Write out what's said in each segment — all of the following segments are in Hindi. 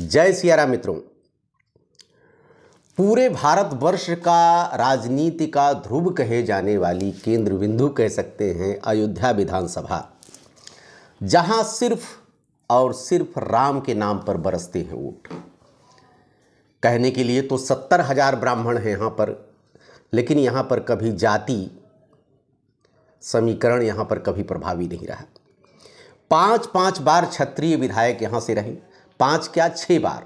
जय सिया राम मित्रों। पूरे भारतवर्ष का राजनीति का ध्रुव कहे जाने वाली केंद्र बिंदु कह सकते हैं अयोध्या विधानसभा, जहां सिर्फ और सिर्फ राम के नाम पर बरसते हैं वोट। कहने के लिए तो 70,000 ब्राह्मण हैं यहाँ पर, लेकिन यहाँ पर कभी जाति समीकरण यहाँ पर कभी प्रभावी नहीं रहा। 5 बार क्षत्रिय विधायक यहाँ से रहे, 5 क्या 6 बार।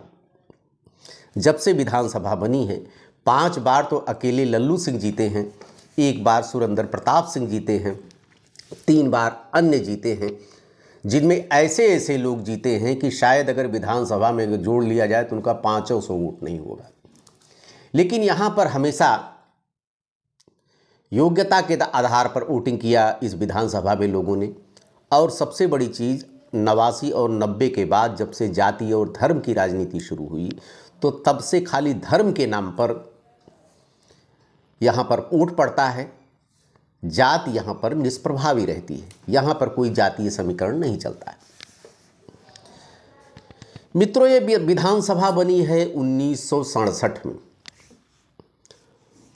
जब से विधानसभा बनी है 5 बार तो अकेले लल्लू सिंह जीते हैं, 1 बार सुरेंद्र प्रताप सिंह जीते हैं, 3 बार अन्य जीते हैं, जिनमें ऐसे ऐसे लोग जीते हैं कि शायद अगर विधानसभा में जोड़ लिया जाए तो उनका 500 वोट नहीं होगा। लेकिन यहाँ पर हमेशा योग्यता के आधार पर वोटिंग किया इस विधानसभा में लोगों ने। और सबसे बड़ी चीज़ 89 और 90 के बाद जब से जाति और धर्म की राजनीति शुरू हुई तो तब से खाली धर्म के नाम पर यहाँ पर वोट पड़ता है, जात यहाँ पर निष्प्रभावी रहती है, यहाँ पर कोई जातीय समीकरण नहीं चलता है। मित्रों, ये विधानसभा बनी है 1967 में।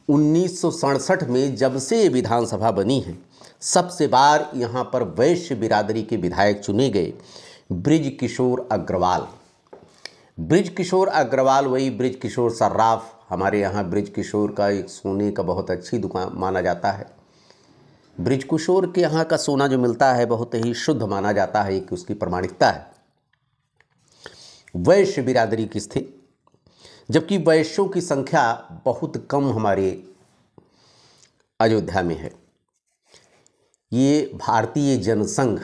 1967 में जब से ये विधानसभा बनी है सबसे बार यहाँ पर वैश्य बिरादरी के विधायक चुने गए बृज किशोर अग्रवाल। बृज किशोर अग्रवाल वही बृज किशोर सर्राफ, हमारे यहाँ बृज किशोर का एक सोने का बहुत अच्छी दुकान माना जाता है। बृज किशोर के यहाँ का सोना जो मिलता है बहुत ही शुद्ध माना जाता है, कि उसकी प्रमाणिकता है। वैश्य बिरादरी किस थे, जबकि वैश्यों की संख्या बहुत कम हमारे अयोध्या में है। ये भारतीय जनसंघ,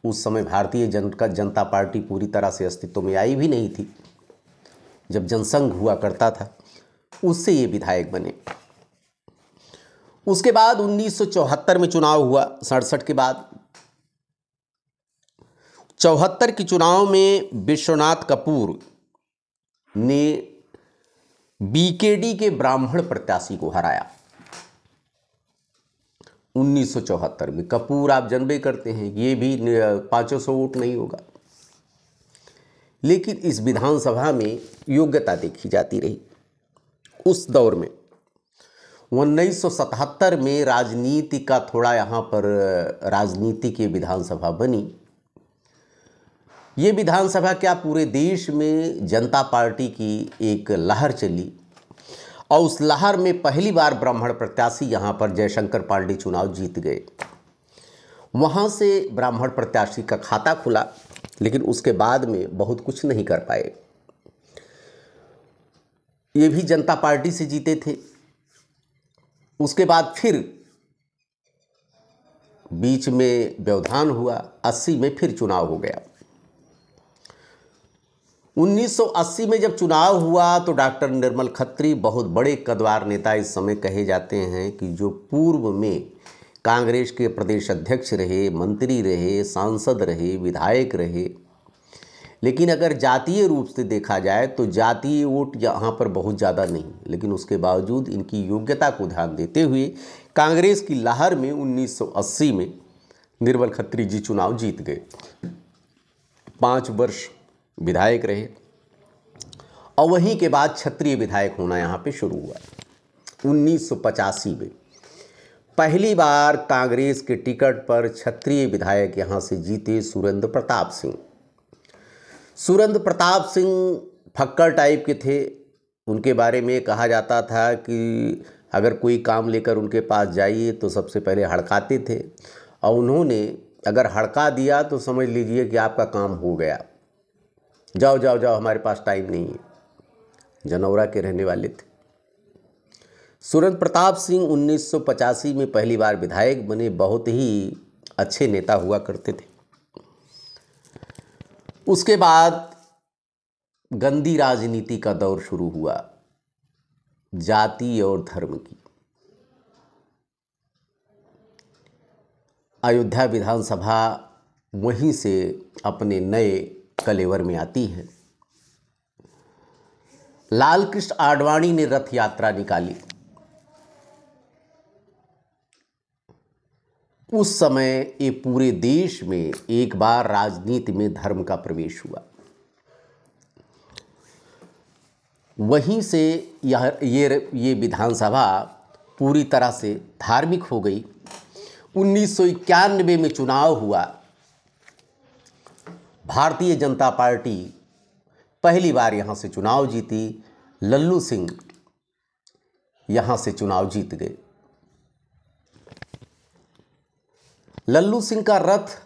उस समय भारतीय जनता पार्टी पूरी तरह से अस्तित्व में आई भी नहीं थी, जब जनसंघ हुआ करता था, उससे ये विधायक बने। उसके बाद 1974 में चुनाव हुआ, 67 के बाद 74 के चुनाव में विश्वनाथ कपूर ने बीकेडी के ब्राह्मण प्रत्याशी को हराया। 1974 में कपूर आप जानबे करते हैं, ये भी 500 वोट नहीं होगा। लेकिन इस विधानसभा में योग्यता देखी जाती रही। उस दौर में 1977 में राजनीति का थोड़ा यहाँ पर राजनीति की विधानसभा बनी। ये विधानसभा क्या पूरे देश में जनता पार्टी की एक लहर चली, और उस लहर में पहली बार ब्राह्मण प्रत्याशी यहाँ पर जयशंकर पांडे चुनाव जीत गए। वहाँ से ब्राह्मण प्रत्याशी का खाता खुला, लेकिन उसके बाद में बहुत कुछ नहीं कर पाए। ये भी जनता पार्टी से जीते थे। उसके बाद फिर बीच में व्यवधान हुआ, 80 में फिर चुनाव हो गया। 1980 में जब चुनाव हुआ तो डॉक्टर निर्मल खत्री, बहुत बड़े कद्दावर नेता इस समय कहे जाते हैं, कि जो पूर्व में कांग्रेस के प्रदेश अध्यक्ष रहे, मंत्री रहे, सांसद रहे, विधायक रहे, लेकिन अगर जातीय रूप से देखा जाए तो जातीय वोट यहाँ पर बहुत ज़्यादा नहीं, लेकिन उसके बावजूद इनकी योग्यता को ध्यान देते हुए कांग्रेस की लहर में 1980 में निर्मल खत्री जी चुनाव जीत गए। 5 वर्ष विधायक रहे, और वहीं के बाद क्षत्रिय विधायक होना यहाँ पे शुरू हुआ। 1985 में पहली बार कांग्रेस के टिकट पर क्षत्रिय विधायक यहाँ से जीते सुरेंद्र प्रताप सिंह। सुरेंद्र प्रताप सिंह फक्कर टाइप के थे। उनके बारे में कहा जाता था कि अगर कोई काम लेकर उनके पास जाइए तो सबसे पहले हड़काते थे, और उन्होंने अगर हड़का दिया तो समझ लीजिए कि आपका काम हो गया, जाओ जाओ जाओ, हमारे पास टाइम नहीं है। जनौरा के रहने वाले थे। सुरेंद्र प्रताप सिंह 1985 में पहली बार विधायक बने, बहुत ही अच्छे नेता हुआ करते थे। उसके बाद गंदी राजनीति का दौर शुरू हुआ, जाति और धर्म की। अयोध्या विधानसभा वहीं से अपने नए कलेवर में आती है। लाल कृष्ण आडवाणी ने रथ यात्रा निकाली। उस समय ये पूरे देश में एक बार राजनीति में धर्म का प्रवेश हुआ। वहीं से ये विधानसभा पूरी तरह से धार्मिक हो गई। 1991 में चुनाव हुआ। भारतीय जनता पार्टी पहली बार यहाँ से चुनाव जीती। लल्लू सिंह यहाँ से चुनाव जीत गए। लल्लू सिंह का रथ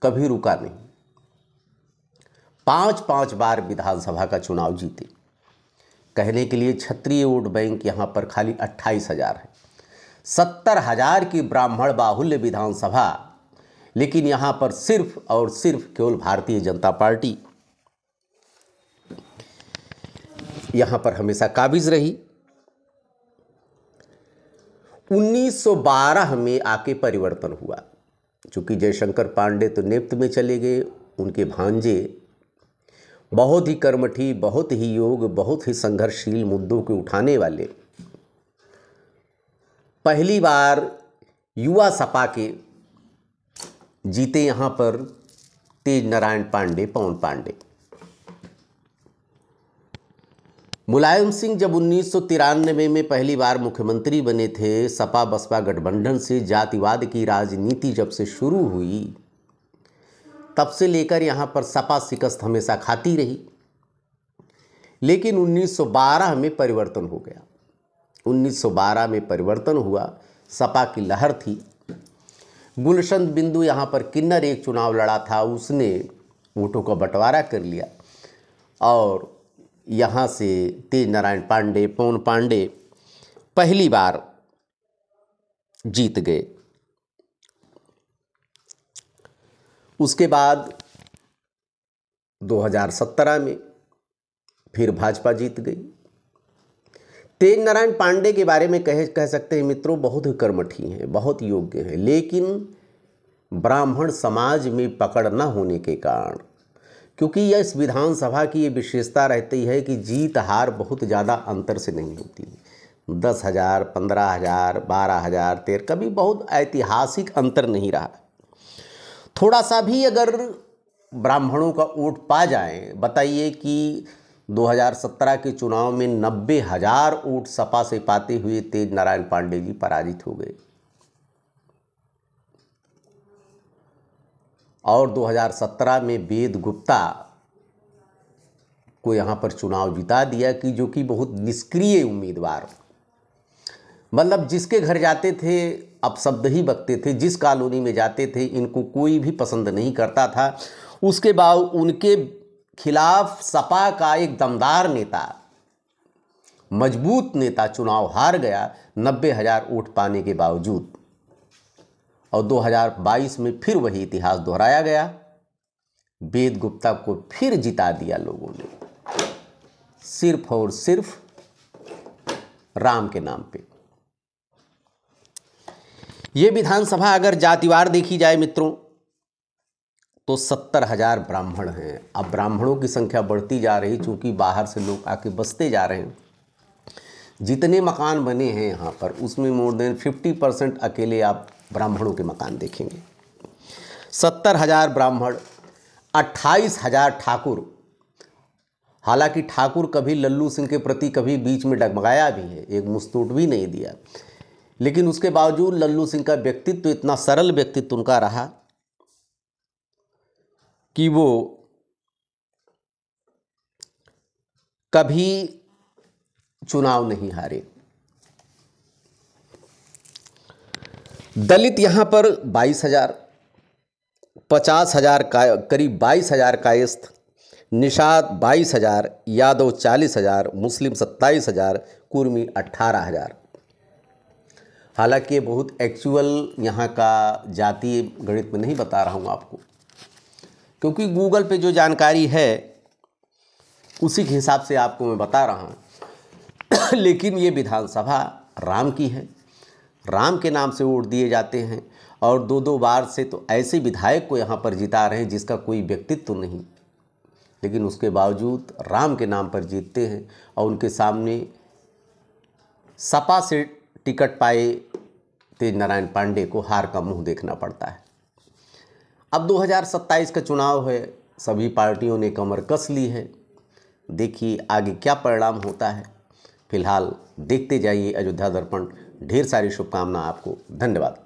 कभी रुका नहीं। 5 बार विधानसभा का चुनाव जीते। कहने के लिए क्षत्रिय वोट बैंक यहाँ पर खाली 28,000 है। 70,000 की ब्राह्मण बाहुल्य विधानसभा, लेकिन यहाँ पर सिर्फ और सिर्फ केवल भारतीय जनता पार्टी यहाँ पर हमेशा काबिज रही। 1912 में आके परिवर्तन हुआ। चूँकि जयशंकर पांडे तो नेप्त में चले गए, उनके भांजे बहुत ही कर्मठी, बहुत ही योग, बहुत ही संघर्षशील मुद्दों के उठाने वाले पहली बार युवा सपा के जीते यहाँ पर तेज नारायण पांडे, पवन पांडे। मुलायम सिंह जब 1993 में पहली बार मुख्यमंत्री बने थे, सपा बसपा गठबंधन से जातिवाद की राजनीति जब से शुरू हुई, तब से लेकर यहाँ पर सपा शिकस्त हमेशा खाती रही। लेकिन 1912 में परिवर्तन हो गया। 1912 में परिवर्तन हुआ। सपा की लहर थी। गुलशन बिंदु यहाँ पर किन्नर एक चुनाव लड़ा था, उसने वोटों का बंटवारा कर लिया और यहाँ से तेज नारायण पांडे, पवन पांडे पहली बार जीत गए। उसके बाद 2017 में फिर भाजपा जीत गई। तेज नारायण पांडे के बारे में कह सकते हैं मित्रों, बहुत ही कर्मठी हैं, बहुत योग्य हैं, लेकिन ब्राह्मण समाज में पकड़ न होने के कारण, क्योंकि यह इस विधानसभा की ये विशेषता रहती है कि जीत हार बहुत ज़्यादा अंतर से नहीं होती। 10,000, 15,000, 12,000, 13, कभी बहुत ऐतिहासिक अंतर नहीं रहा। थोड़ा सा भी अगर ब्राह्मणों का वोट पा जाएं, बताइए कि 2017 के चुनाव में 90,000 वोट सपा से पाते हुए तेज नारायण पांडे जी पराजित हो गए और 2017 में वेद गुप्ता को यहाँ पर चुनाव जिता दिया, कि जो कि बहुत निष्क्रिय उम्मीदवार, मतलब जिसके घर जाते थे अपशब्द ही बकते थे, जिस कॉलोनी में जाते थे इनको कोई भी पसंद नहीं करता था। उसके बाद उनके खिलाफ सपा का एक दमदार नेता, मजबूत नेता चुनाव हार गया 90,000 वोट पाने के बावजूद। और 2022 में फिर वही इतिहास दोहराया गया। वेद गुप्ता को फिर जिता दिया लोगों ने, सिर्फ और सिर्फ राम के नाम पे। ये विधानसभा अगर जातिवार देखी जाए मित्रों तो 70,000 ब्राह्मण हैं। अब ब्राह्मणों की संख्या बढ़ती जा रही, चूँकि बाहर से लोग आके बसते जा रहे हैं। जितने मकान बने हैं यहाँ पर, उसमें मोर देन 50% अकेले आप ब्राह्मणों के मकान देखेंगे। 70,000 ब्राह्मण, 28,000 ठाकुर। हालांकि ठाकुर कभी लल्लू सिंह के प्रति कभी बीच में डगमगाया भी है, एक मुस्तूट भी नहीं दिया, लेकिन उसके बावजूद लल्लू सिंह का व्यक्तित्व इतना सरल व्यक्तित्व उनका रहा कि वो कभी चुनाव नहीं हारे। दलित यहाँ पर 22,000, 50,000 का करीब 22,000 कायस्थ, निषाद 22,000, यादव 40,000, मुस्लिम 27,000, कुर्मी 18,000। हालांकि ये बहुत एक्चुअल यहाँ का जातीय गणित में नहीं बता रहा हूँ आपको, क्योंकि गूगल पे जो जानकारी है उसी के हिसाब से आपको मैं बता रहा हूँ। लेकिन ये विधानसभा राम की है, राम के नाम से वोट दिए जाते हैं और 2-2 बार से तो ऐसे विधायक को यहाँ पर जिता रहे हैं जिसका कोई व्यक्तित्व नहीं, लेकिन उसके बावजूद राम के नाम पर जीतते हैं। और उनके सामने सपा से टिकट पाए तेज नारायण पांडे को हार का मुंह देखना पड़ता है। अब 2027 का चुनाव है, सभी पार्टियों ने कमर कस ली है। देखिए आगे क्या परिणाम होता है। फिलहाल देखते जाइए अयोध्या दर्पण। ढेर सारी शुभकामना आपको। धन्यवाद।